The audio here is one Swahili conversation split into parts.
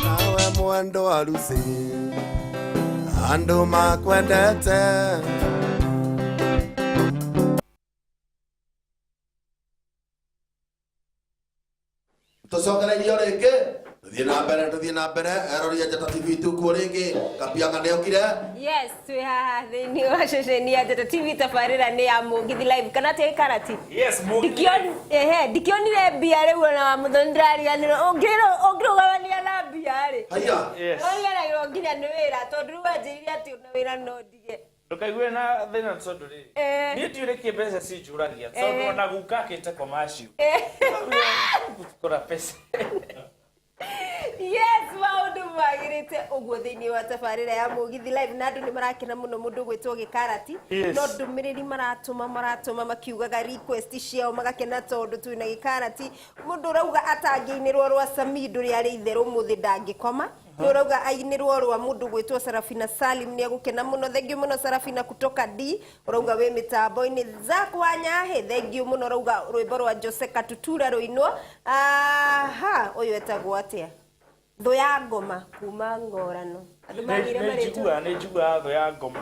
Nawe mwendo harusi andu makwendete tusongera iyo ringi tuthie na mbere erori ya Njata TV tukuo ringi kapia ngane okire yes we have the new ceceni ya Njata TV tabarira ni ya Mugithi live kana te karati yes Mugithi dikionire bia riu na muthondraria ni ongiro gawania na bia ri haya yes oya na nginya ni wira tondu wanjiria ati una wira no ndige ndukaigwe na thina tondu ri ni tiureke mbeca si njuragia tondu na gukakite commercial kura pesa yes maundu magirite uguo thiini wa tabarira ya Mugithi live na andu ni marakena muno mundu gwitwo gikarati no ndumiriri maratuma makiugaga request ciao magakena tondu twina gikarati mundu rauga atangiinirwo rwa Samido ri ari itheru muthi ndangikoma rauga ainirwo rwa mundu gwitwo Sarafina Salim ni agukena muno thengio muno Sarafina kutoka D rauga we mitambo-ini zakwa nyahe thengio muno rauga rwimbo rwa Jose Katutura ruinwo uyu etagwo atia tho ya ngoma kuma Ngorano andu magire maritwa ni njigua tho ya ngoma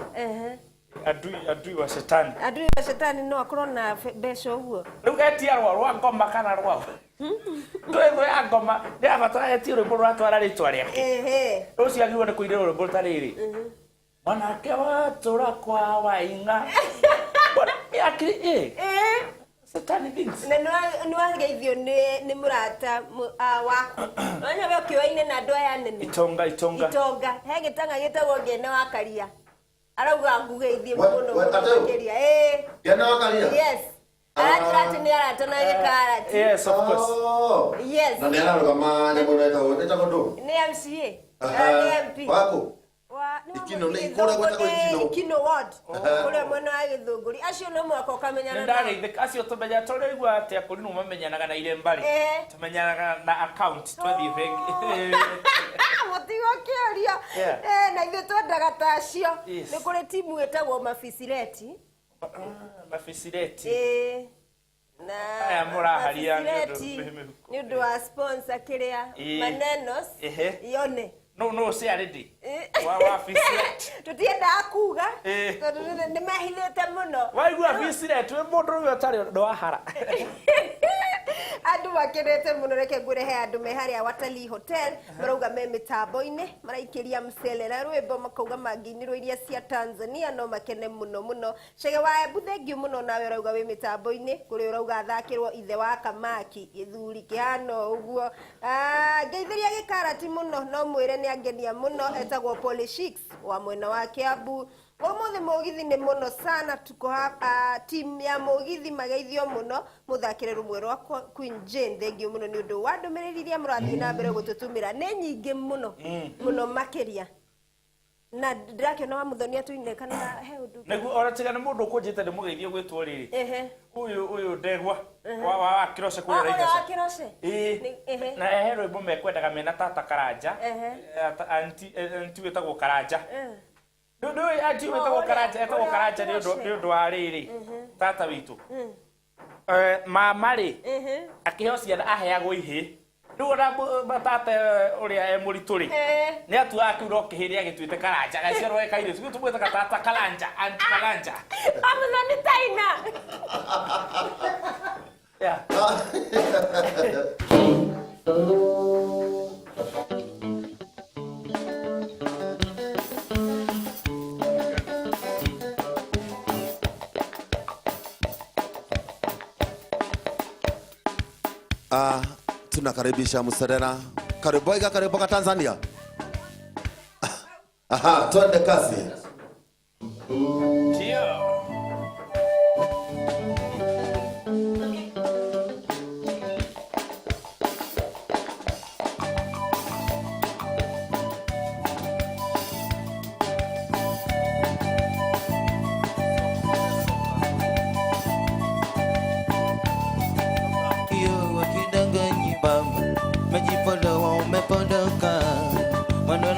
adui wa shetani no akorwo na mbeca uguo riu getia rwa ngoma kana rwa tho ya ngoma ni abatara etia rwimbo rwatwara ritwa riake ucio agiwa ni kuire rwimbo tariri mwanake watura kwa wainga akiri Satani things. No ageithio ni murata wako. Onya we kiwaine na ndo ya nene. Itonga. He gitanga gitagwo Ngene wa Karia. Arauga ngugeithie muno makeria. Ngene wa Karia. Yes. Arati ni arata na gikarati. Yes of course. Yes. Na nera rugama nyamuna ita wote takondo. Ni MCA. Ni MP. Wako. Ikino ni ikora gwetagwo ikino ward kule mwana wa Githunguri acio no mwaka ukamenyana ndarithika acio tumenya tũrĩigua atĩ akũri no mamenyanaga na ile mbari tumenyanaga na account twathie bengi mutigo kĩũria na ithuĩ twendaga ta acio nĩ kũrĩ timu ĩtagwo Mafisireti na aya mũraharia nĩ ũndũ wa sponsor kĩrĩa Manenos yone no say already wa Fisireti tutienda akuga ni mahithete muno waigua Fisireti we mundu uyu atari ndo wahara andu makenete muno reke ngurehe andu me haria Watalii Hotel marauga me mitambo-ini maraikiria mcelera rwimbo makauga manginirwo iria cia Tanzania no makene muno Chege wa Embu thengio muno nawe urauga we mitambo-ini kuri urauga athakirwo ithe wa Kamaki githuri kihano uguo ngeithiria gikarati muno no mwire ni angenia muno etagwo Polishix wa mwena wa Kiambu Umuthi Mugithi ni muno sana tuko hapa team ya Mugithi mageithio muno muthakire rumwe rwa Queen Jane thengio muno ni undu wa ndumiriri iria murathi na mbere gututumira ni nyingi muno makeria na ndirakiona wa muthonia tuine kana he undu niguo oratiga ni mundu kunjite ni mugeithio gwitwo riri uyu ndegwa wa Kirose kule Raigasa wa Kirose na ehe rwimbo mekwendaga mena tata Karanja anti wetagwo Karanja ndu anti wetagwo Karanja ni undu wa riri tata witu mama ri akihocia aheagwo ihi ndu na batata uria e murituri ni atua akiuro kihiria gitwite Karanja gaciarwo ekaire tu tumweta tata Karanja anti Karanja amuzani taina yeah tunakaribisha Mserera karibu Tanzania. Twende kasi.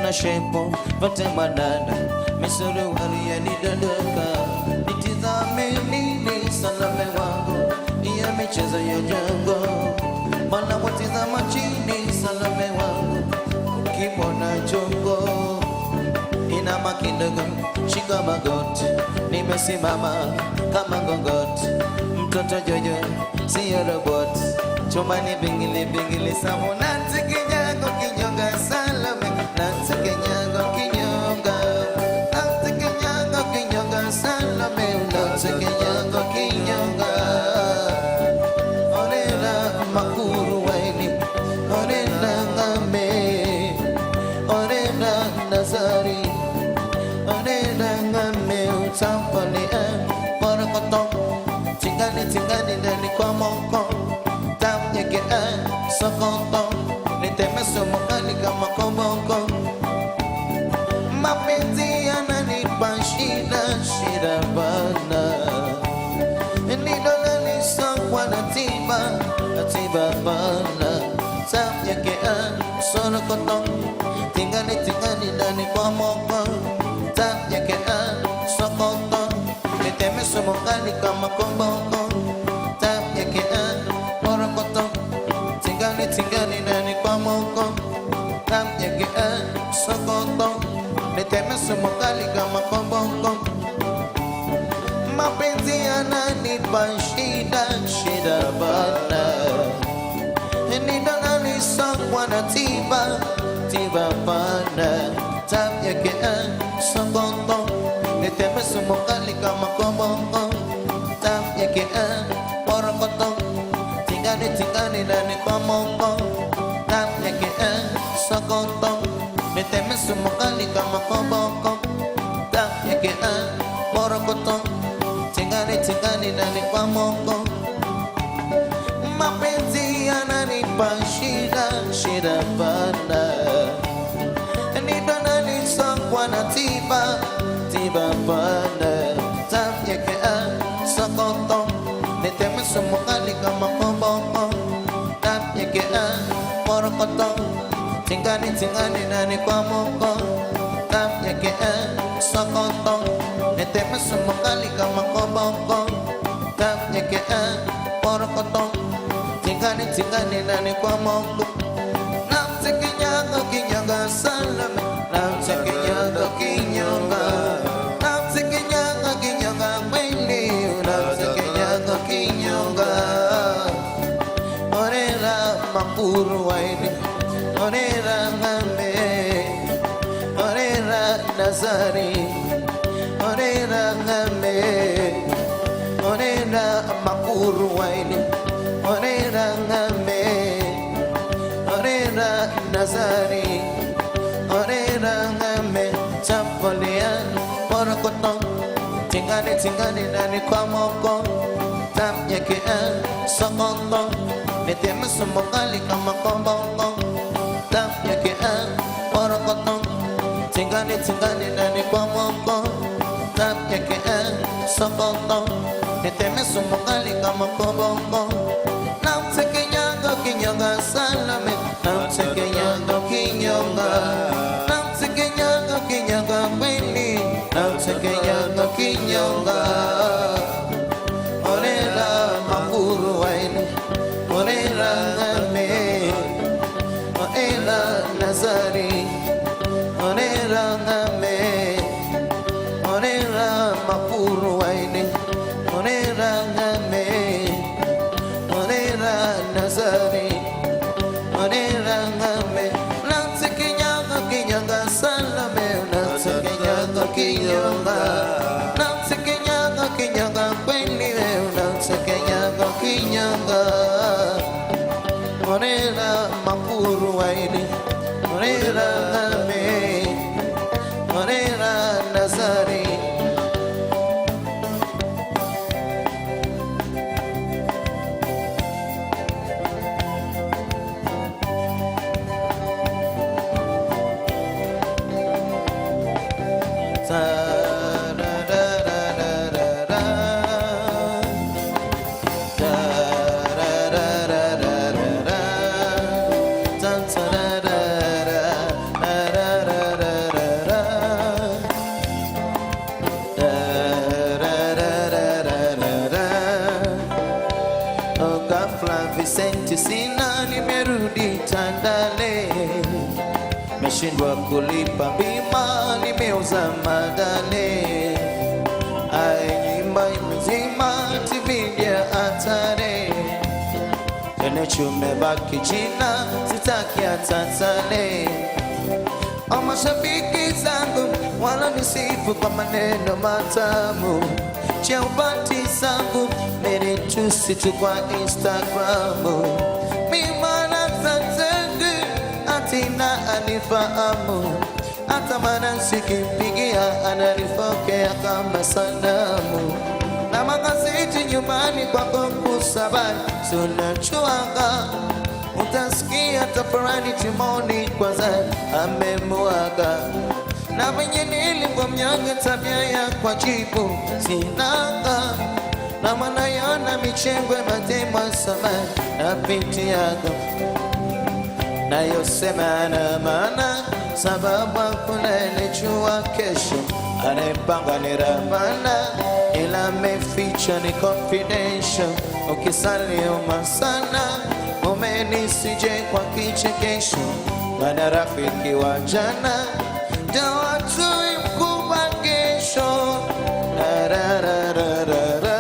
Shepo vote manana mesoro haria ni dondoka nitizame mimi salame wangu ya michezo ya jongo, wanapotizama chini Salome wangu, ukimwona jongo inama kidogo, shika magoti, nimesimama kama ngongoti, mtoto Jojo siyo robot, chumbani bingili bingili samu, nansi kinyago kinyonga Salome, nansi kinyago kinyonga, nansi kinyago kinyonga Salome, nansi kinyago kinyonga. Orela makuru waini, orela ngame, orela nazari, orela ngame utampani barakoto, tingani tingani ndani kwa moko, tamyeke sokoto, niteme sumukali kama komoko, mapenzi yananipa shida shida bana, nidolani sokwa na tiba bana, tamyeke sokoto, tingani tingani ndani kwa moko, tamyeke sokoto, niteme sumukali kama komoko, tamyeke barakoto, tingani tingani ndani kwa moko, tamyeke sokoto, niteme sumukali kama komoko, mapenzi yananipa shida shida bana, nidolani sokwa na tiba bana, tamyeke sokoto, niteme sumukali kama komoko, tamyeke barakoto, tingani tingani ndani kwa moko, tamyeke sokoto, niteme sumukali kama komoko, tamyeke barakoto, tingani tingani ndani kwa moko, mapenzi yananipa shida shida bana, nidolani sokwa na tiba bana, tamyeke sokoto, niteme sumukali kama komoko, tamyeke barakoto, tingani tingani ndani kwa moko, tamyeke sokoto, niteme sumukali kama komoko, tamyeke barakoto, tingani tingani ndani kwa moko, namseke nyago kinyonga Salome, namseke nyago kinyonga, namseke nyago kinyonga kweli, namseke nyago kinyonga. Orela makuru waini, orela ngame, orela nazari, orela ngame, orela makuru waini, orela ngame, orela nazari, orela ngame, chapolia barakoto, tingani tingani ndani kwa moko, tamyeke sokoto, niteme sumukali kama komoko, tamyeke barakoto, tingani tingani ndani kwa moko, tamyeke sokoto, niteme sumukali kama komoko, namseke nyago kinyonga Salome, namseke nyago kinyonga, namseke nyago kinyonga kweli, namseke nyago kinyonga. Orela makuru waini, orela ngame, orela nazari, orela ngame, orela makuru waini, orela ngame, orela nazari, orela ngame, namseke nyago kinyonga Salome, namseke nyago kinyonga, namseke nyago kinyonga kweli, namseke nyago kinyonga. Orela makuru waini, orela ngame, orela nazari. leo ghafla visenti sina, nimerudi Tandale. Meshindwa kulipa bima, nimeuza madale. Nyumba imezima, TV ya hatari. Tene chumebaki jina, sitaki atatale. Mashabiki zangu wananisifu kwa maneno matamu. Cheupati zangu menitusi tu kwa Instagramu. Mimana zangu atina anifahamu. Hata mana sikimpigia ananifokea kama sanamu. Na magazeti nyumbani kwako kusabari tunachuanga. Utasikia tafarani timoni kwanza amemuaga. Na mwenye nilikuwa mnyonge tabia ya kwa jibu sinanga. Na manayona michengwe matema samani na binti yako. Na yosema na maana sababu hakuna nijua kesho. Anayepanga ni Ramana ila meficha ni confidential. Ukisali umasana umenisije kwa kichekesho. Mana rafiki wa jana dawa tui mkubwa kesho. La la la la la la.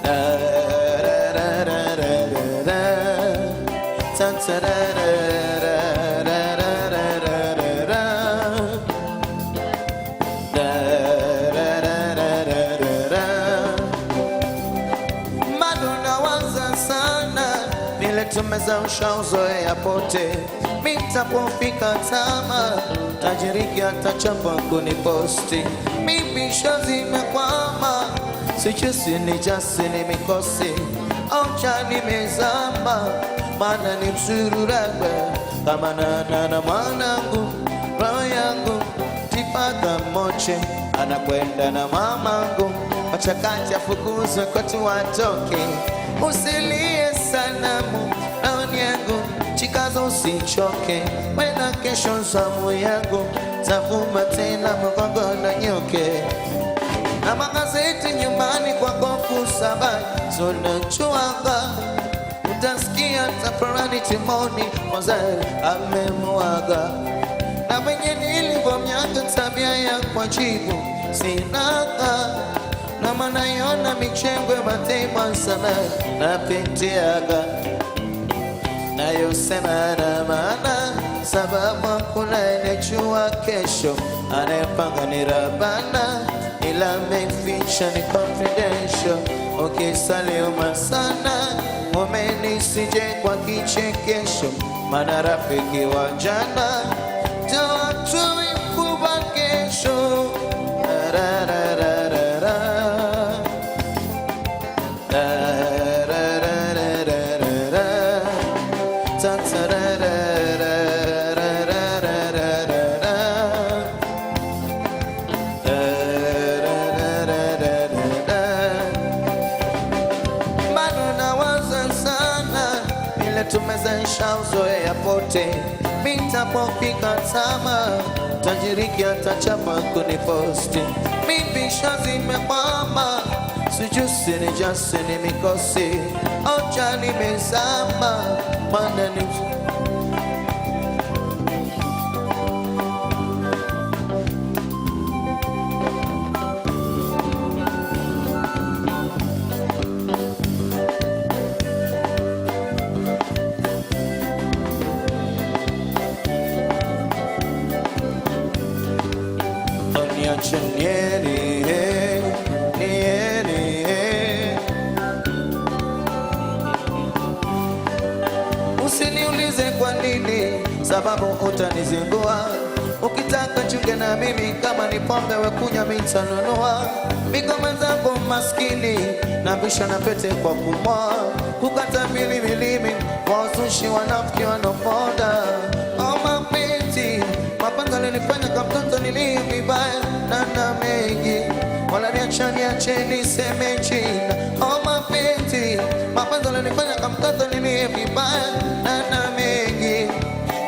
La la la la la la. Ta ta la la la la la la la. La la la la la la. Maduna wanza sana vile tumeza ushauzoea pote. Mitapofika tama tajiriki atachapa kuniposti. Mipisho zimekwama sichusi ni jasi ni mikosi. Aucha nimezama mana ni msururagwe. Kama na mwanangu roho yangu tipaka moche. Anakwenda na mamangu wachakati afukuzwe kwetu watoke. Usilie sanamu raoni yangu chikazo usichoke. Wena kesho zamu yangu tavuma tena mgongo na nyoke. Na magazeti nyumbani kwako kusabari tunachuanga. Utasikia tafarani timoni mwazae amemuaga. Na mwenye nilikuwa mnyanga tabia ya kwa jibu sinanga. Na manayona michengwe matema samani na binti yaga. Na yosema na maana sababu hakuna nijua kesho. Anayepanga ni Rabana ila meficha ni confidential. Ukisali umasana umenisije kwa kichekesho. Mana rafiki wa jana dawa tui mkubwa kesho. La la la la la. La la la la la la. Ta ta la la la la la la la la. La la la la la la. Bado nawaza sana vile tumezesha uzoea pote. Mitapofika tama tajiriki atachapa kuniposti. Mipisho zimekwama sijusi ni jasi ni mikosi. Aucha nimezama mana ni usiniulize kwa nini sababu utanizingua. Ukitaka chunge na mimi kama ni pombe wekunya mitanunua. Migoma zangu maskini na bisha na pete kwa kumoa. Kukata milimi wazushi wanafiki wanoponda. Mapenzi mapanza nilifanya kwa mtoto nilivibaya na mengi. Wala niache niseme jina. Mapenzi mapanza nilifanya kwa mtoto nilivibaya na mengi.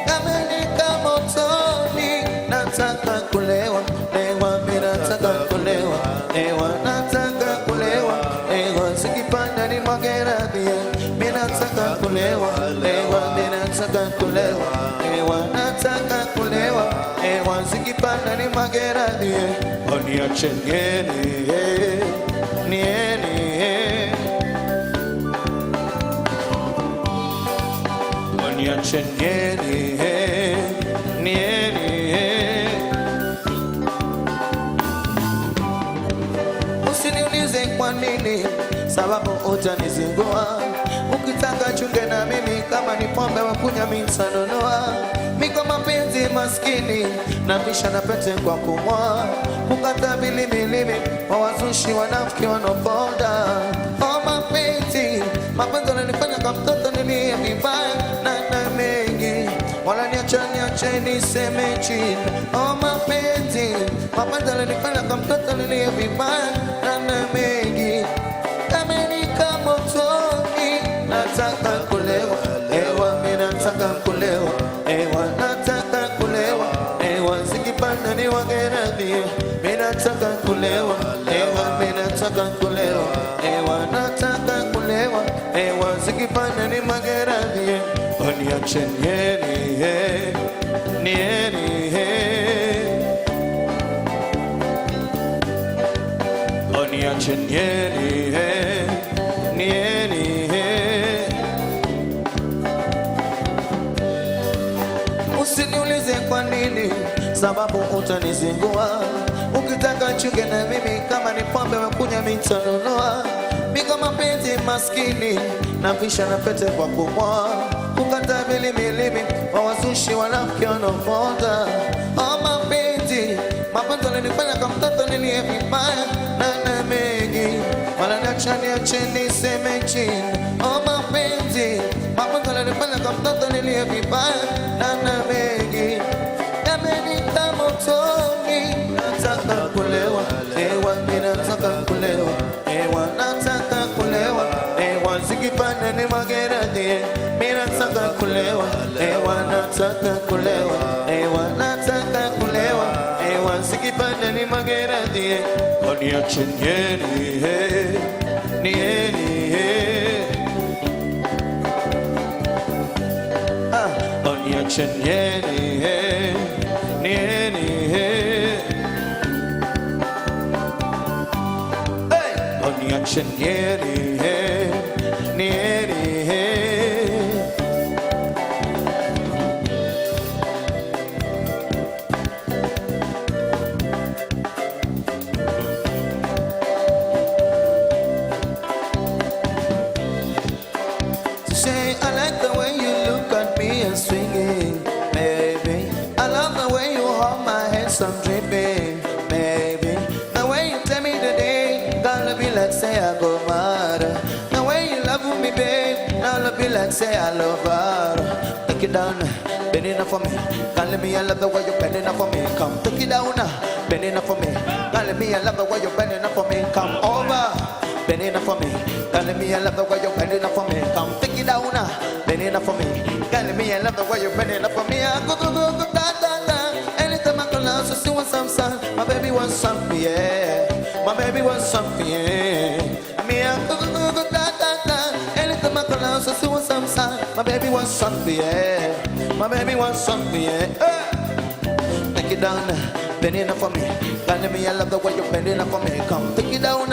Kama nika motoni nataka kulewa. Lewa mimi nataka kulewa. Lewa nataka kulewa. Lewa sikipanda ukipanda ni mageradhi. Mimi nataka kulewa, lewa, mimi nataka kulewa, lewa, nataka kulewa, lewa, zikipanda ni mageradhi. Niache niende, niende, niache niende, niende. Usiniulize kwa nini, sababu utanizingua. Ukitaka chunge na mimi, kama ni pombe wakunya mitanunua. Miko mapenzi maskini, na misha na pete kwa kumwa. Kukata bilimilimi, wawazushi wanafiki wanoponda. Oh mapenzi, mapenzi wananifanya kama mtoto nilie vibaya. Na mengi, wala niache niseme chini. Oh mapenzi, mapenzi wananifanya kama mtoto nilie vibaya. Na mengi, kamenika motoni. Nataka kulewa, ewa mimi nataka kulewa, ewa nataka kulewa, ewa zikipanda ni wageradhi. Mimi nataka kulewa, ewa mimi nataka kulewa, ewa nataka kulewa, ewa zikipanda ni mageradhi. Niache niende, niende, niache niende, niende. Usiniulize kwa nini, sababu utanizingua. Ukitaka chunge na mimi, kama ni pombe wakunya mitanunua. Miko mapenzi maskini, na visha na pete kwa kumwa. Kukata bilimilimi, wawazushi wanafiki wanoponda. Oh mapenzi, mapenzi wananifanya kama mtoto nilie vibaya. Na mengi, wala niache niseme chini. Oh mapenzi, mapenzi wananifanya kama mtoto nilie vibaya. Na mengi, yamenita motoni. Nataka kulewa, ewa mimi nataka kulewa, ewa nataka kulewa, ewa zikipanda ni mageradhi. Mimi nataka kulewa, ewa nataka kulewa, ewa nataka kulewa, ewa zikipanda ni mageradhi. Niache niende, niende, niache niende, niende, niache niende, niende. Say I like the way you look at me and swinging, baby. I love the way you hold my hands, I'm dripping, baby. The way you tell me today, gonna be like say I go mad. The way you love me, babe, gonna be like say I love her. Take it down, bend it up for me. Can't let me, I love the way you bend it up for me. Come take it down, bend it up for me. Can't let me, I love the way you bend it up for me. Come over, bend it up for me. Can't let me, I love the way you bend it up for me. Come take it down, bend it up for me. Can't let me, I love the way you bend it up for me. I go da da da. Anytime I call out, so she wants some sun. My baby wants something, yeah. My baby wants something, yeah. Me I go da da da. Anytime I call out, so she wants some sun. My baby wants something, yeah. My baby wants something, yeah. Take it down, bend it up for me. Can't let me, I love the way you bend it up for me. Come take it down,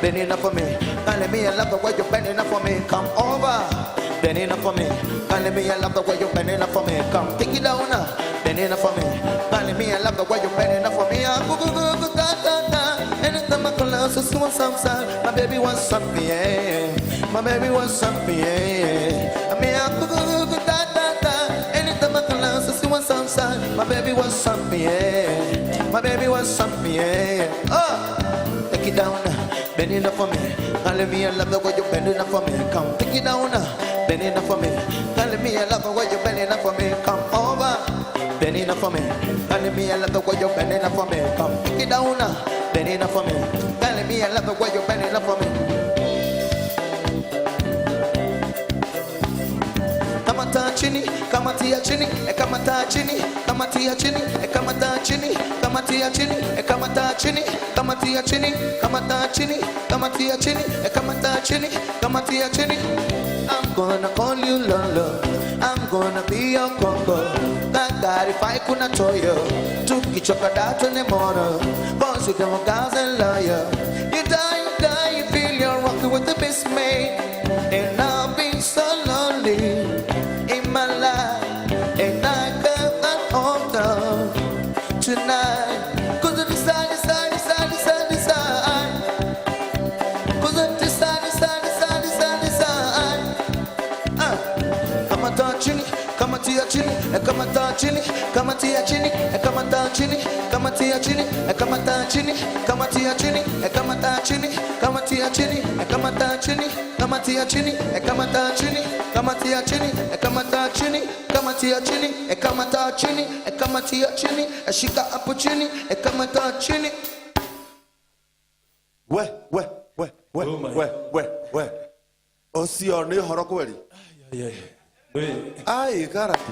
bend it up for me. Can't let me, I love the way you bend it up for me. Come over, bend it up for me. Can't let me, I love the way you bend it up for me. Come take it down, bend it up for me. Can't let me, I love the way you bend it up for me. Go da da da. Anytime I call out, so she wants some sun. My baby wants something, yeah. My baby wants something, yeah. I mean, go da da da. Anytime I call out, so she wants some sun. My baby wants something, yeah. My baby wants something, yeah. Oh, take it down, bend it up for me. Can't let me, I love the way you bend it up for me. Come take it down, bend it up for me. Can't let me, I love the way you bend it up for me. Come over, bend it up for me. Can't let me, I love the way you bend it up for me. Come take it down, bend it up for me. Can't let me, I love the way you bend it up for me. kamata chini, kamatia chini, kamata chini, kamatia chini, kamata chini, kamatia chini, kamata chini, kamatia chini, kamata chini, kamatia chini, kamata chini, kamatia chini. I'm gonna call you Lolo, I'm gonna be your Congo. If kuna toyo, tukichoka dato ne mono, boss with them guys and lawyer. You die, you feel you're rocking with the best mate. And I've been so lonely in my life, and I can't hold on tonight. Cause of the side. Cause of the side. Kamata chini, kamatia chini, kamata chini, kamatia chini, kamata chini, kamatia chini, kamata chini, kamatia chini, kamata chini, kamatia chini, kamata chini, kamatia chini, kamata chini, kamatia chini, kamata chini, kamatia chini, kamata chini, kamatia chini, shika hapo chini, kamata chini. We. Osio ni horo kweli. Ai karati.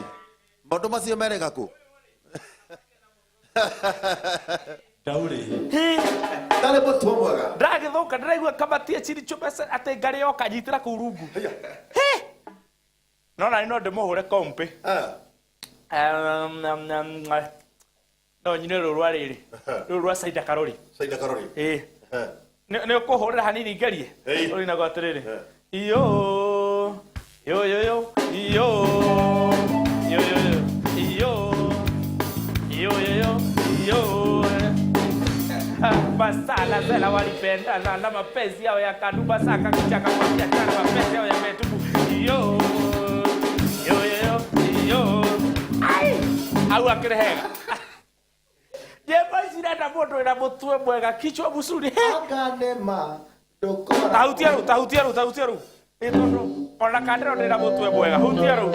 Maundu macio merega ku. Dauri. Dale mutu mwega. Ndagithuka ndiraigua kamatia chini chumesa ate ngari yoka nyitira ku rungu. No na ino ndimuhure kompe. No nyine rurwa riri. Rurwa Saida Karori. Saida Karori. Ne kuhurira hanini ngarie. Uri na gwatiriri. Iyo. Yo. Basala zela walipenda na mapenzi yao ya kaduba saka kichaka kwa biashara mapenzi yao ya metubu. Yo. Ai! Au akirehega. Je basi na moto ina mutwe mwega kichwa busuri. Akanema dokora. Tahutiaru. Itono ona kadero ina mutwe mwega. Hutiaru.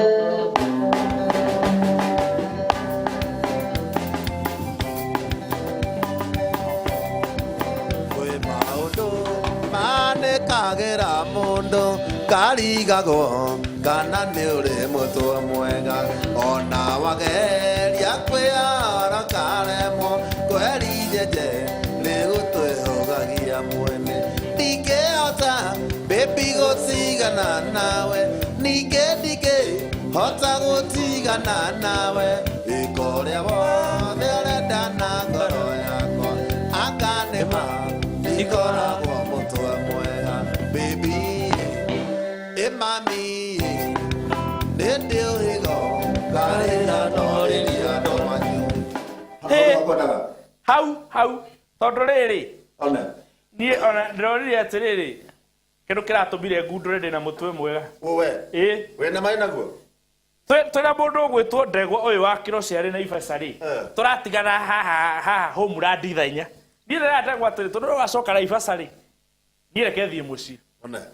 Kagera mundo karigago kana ni uri mutwe mwega ona wageria kwiyara karemo kwerijeje rigutwehogagia mwene ndingehota baby gutigana nawe ningĩ hota gutigana nawe ikoria wothe urenda na ngoro yakwa akanema ikoragwo mutwe mwega baby mami ndio higo karira no riria no manyu hau tondu riri ona nie ona ndoriri atiriri kindu kiratumire ngundure ndina mutwe mwega we na mai naguo twina mundu gwitwo ndegwa uyu wa kiro ciari na ibacari turatigana haha homura ndithainya nie ndirenda gwatiri tondu wacoka na ibacari nie reke thie mucii ona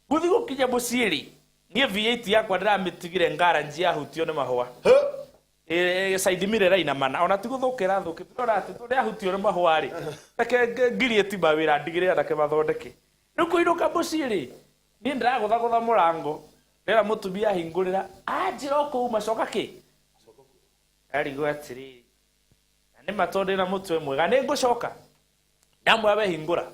guthi gukinya mucii ri nie V8 yakwa ndirametigire ngaranji yahutio ni mahua side mirror ina mana ona tiguthukira thukite turati turia hutio ni mahua ri reke ngirie timba wira ndigire andake mathondeke nukuinuka mucii ri nie ndiragutha murango ndera mutumia hingurira anjira kuuma coka ki arigo atiri na ni matonde na mutwe mwega ni ngucoka ndamwe abe hingura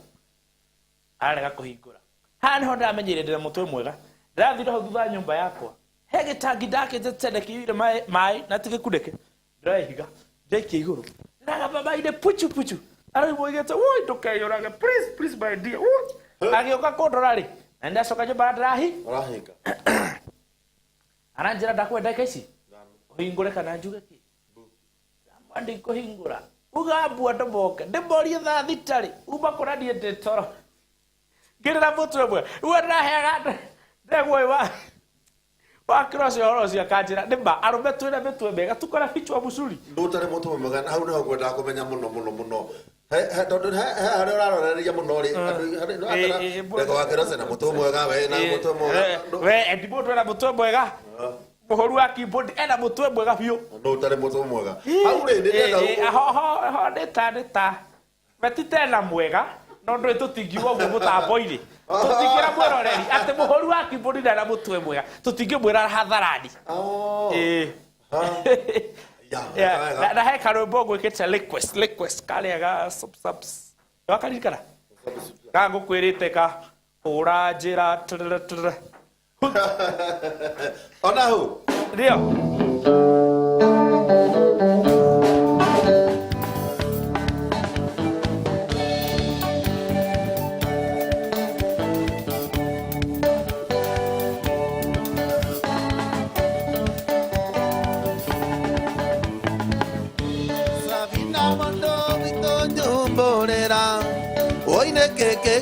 arega kuhingura hani honda amenyire ndira mutwe mwega ndathira ho thutha nyumba yakwa he gitangi ndakite tendekire mai na tigikundeke ndirahiga ndeke iguru ndaga baba ide puchu ari moigete woi ndukeyurage please my dear agioka kondora ri na ndacoka nyumba ndirahinga aranjira ndakwenda kaici uhingure kana njuge ki ndamwandi kuhingura ugambua ndomoke ndimorie tha thitari uma kuranie nditoro ngirira mutwe mwe uwe ndahega ndegwe wa cross orosia kanjira ndimba arume twina mitwe mega tukora fichwa musuri ndutare mutwe mwega hau niho ngwenda kumenya muno tondu hari uraroreria muno ri ndego wakirose na mutwe mwega we na mutwe mwega we endimo twina mutwe mwega muhoru wa keyboard ena mutwe mwega biu ndutare mutwe mwega hau ri ndenda ho ndeta metitena mwega no ndwe tutingiwa guo mutambo-ini tutingira mwiroreri ati muhoru wa kiburi na mutwe mwega tutingimwira hatharani na he karwimbo ngwikite request karia ga subs wakaririkana ka ngukwirite ka hura njira ona hu ndio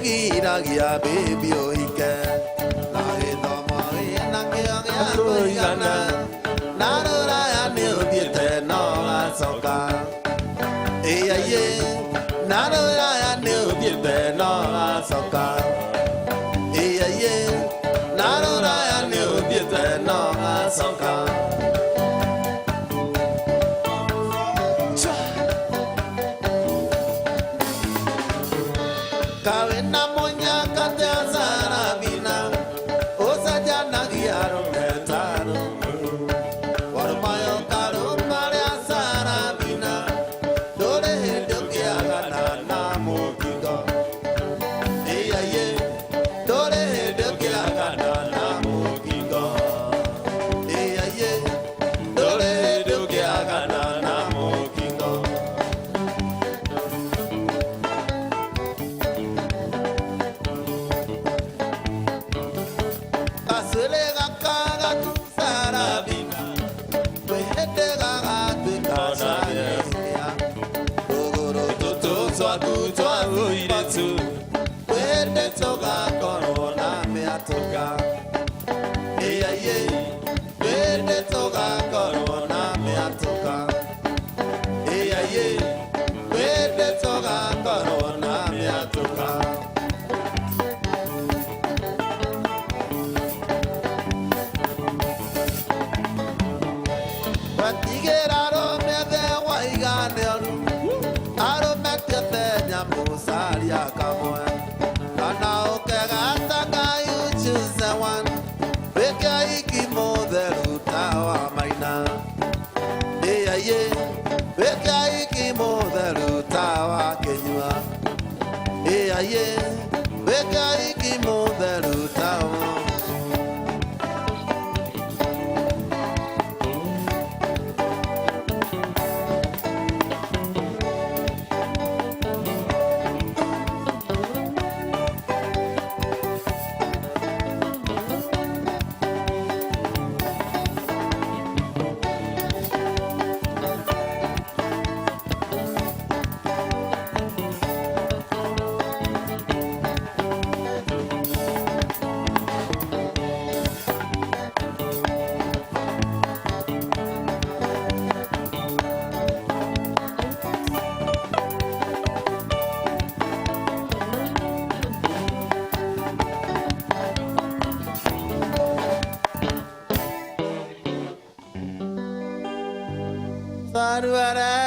giragia baby oike la edoma ena que gana narora ya ne obiete no asoka ye narora ya ne obiete no asoka ye narora ya ne obiete no asoka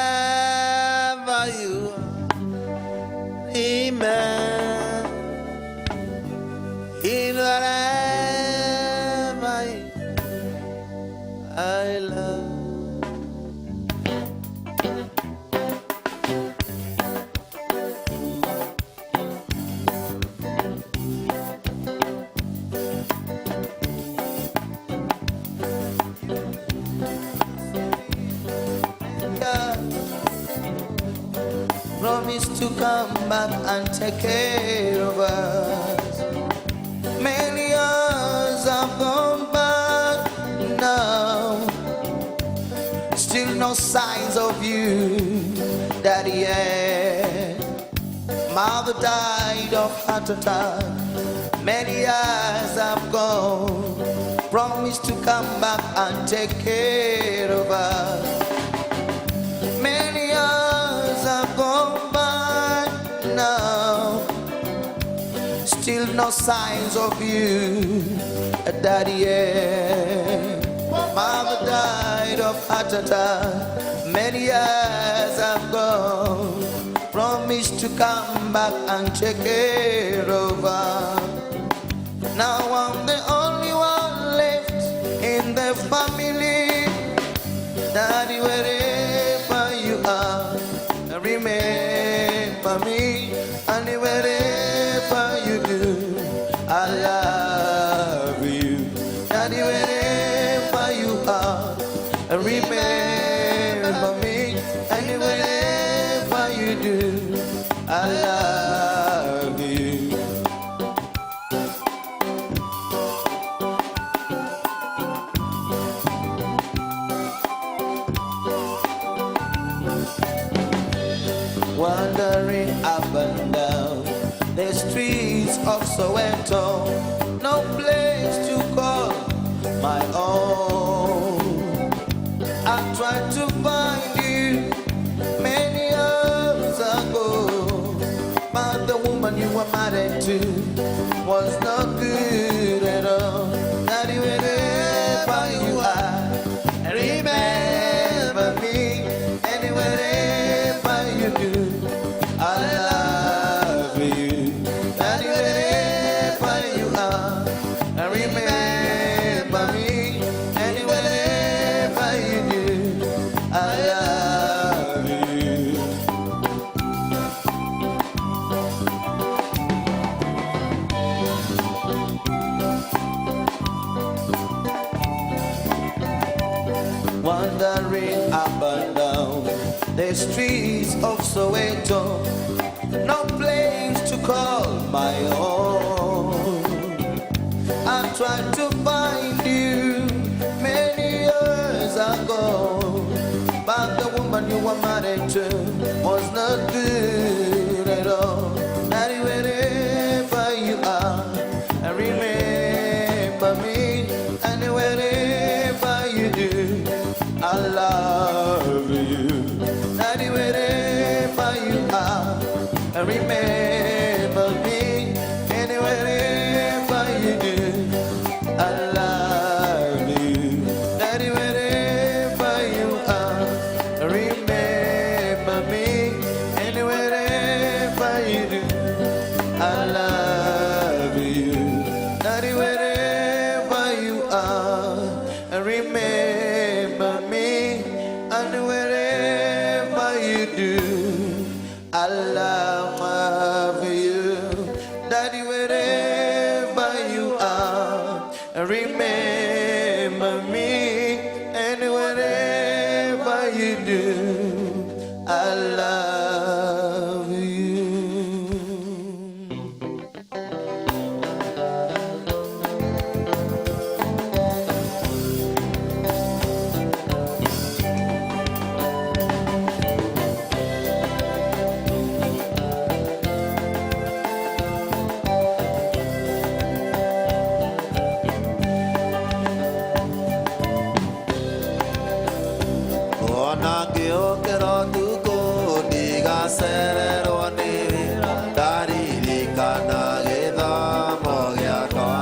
wherever you are, amen. In wherever you are, I love. Promise to come back and take care of us. Many years have gone by now, still no signs of you, Daddy. Mother died of heart attack. Many years have gone. Promise to come back and take care of us. Many years have gone by now, still no signs of you, Daddy. Mother died of heart attack. Many years have gone. Promise to come back and take care of her. Now I'm the only Daddy, wherever you are, remember me. And wherever you do, I love you. Daddy, wherever you are, remember me. And wherever you do, I love you. Wandering up and down the streets of Soweto, no place to call my own. I tried to find you many years ago, but the woman you were married to was not good at all. Daddy, wherever you are, remember me. And wherever you do, I love you. Daddy, wherever you are, remember me. And wherever you do, I love you. Wandering up and down the streets of Soweto, no place to call my own. I tried to find you many years ago, but the woman you were married to was not good at all. Daddy, wherever you are, remember me. And wherever you do, I love you. Daddy, wherever you are, remember me. And wherever you do, I love you. Daddy, wherever you are, remember me. And wherever you do, I love you. Daddy, wherever you are, remember me. And wherever you do, I love you. Daddy, wherever you are, remember me. And wherever you do, I love you. Ona kio kero tuko diga serero ni dari di kana geda mogya kwa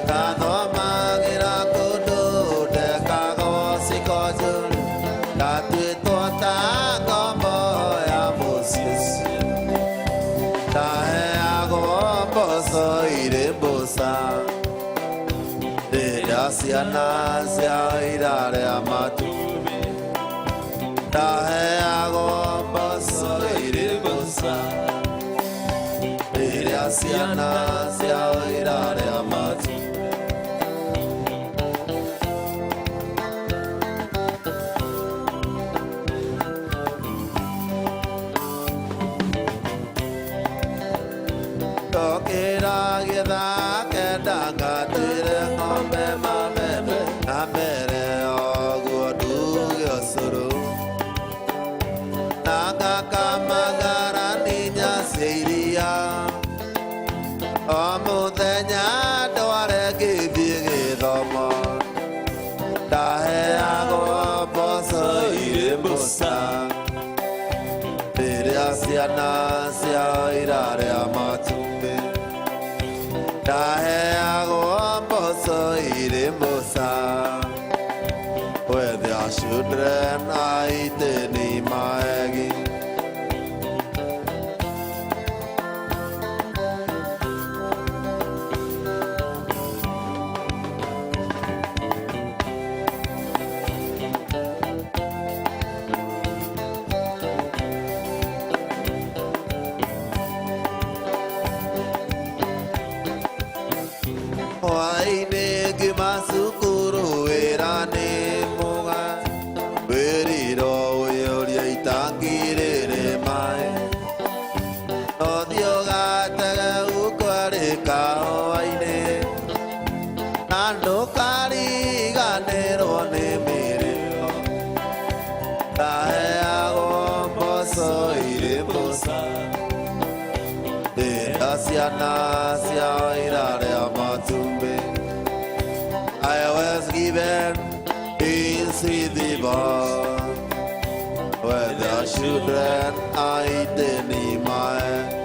kado magira kudu de kago sikoju katu tota gomo ya musis ta he ago poso ire bosa de asiana sia irare amatu ta he ago poso ire bosa de asiana sia irare amatu Tokera geda kedanga tire ngombe mamebe namere ogudu yosuru Nakaka magara niña seiria Omudenya doare gibige domo Tahe ago poso irembosa Tere asiana sia irare amatumbe Tahe ago poso irembosa Where there children I teni maegi Waine Gimasukuru Erane Moga Beriro Yoria Itangire Mai Odioga Taga Ukware Kawaine Nando Kari Ganero Nemire Tae Agombo Soire Mosa Asiana Siairare Amatumbe I was given in Sidiba where the children I didn't mind.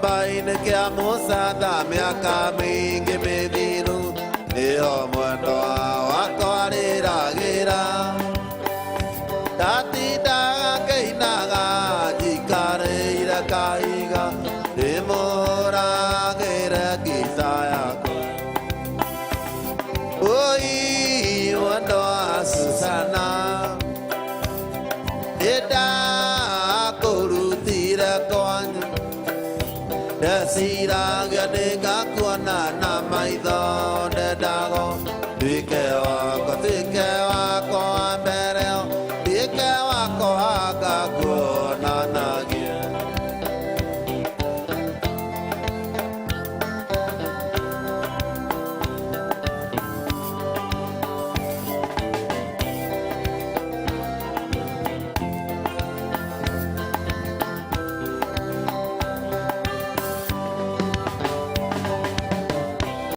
Baine que a moça da minha caminha me viru e o mundo a correr gira tati da que naga de careira caiga demora gira que saia oi mundo a Susana e da corutira con Sira gadega kuana na maido de dago dikewa ko ambereo dikewa ko aga kuana na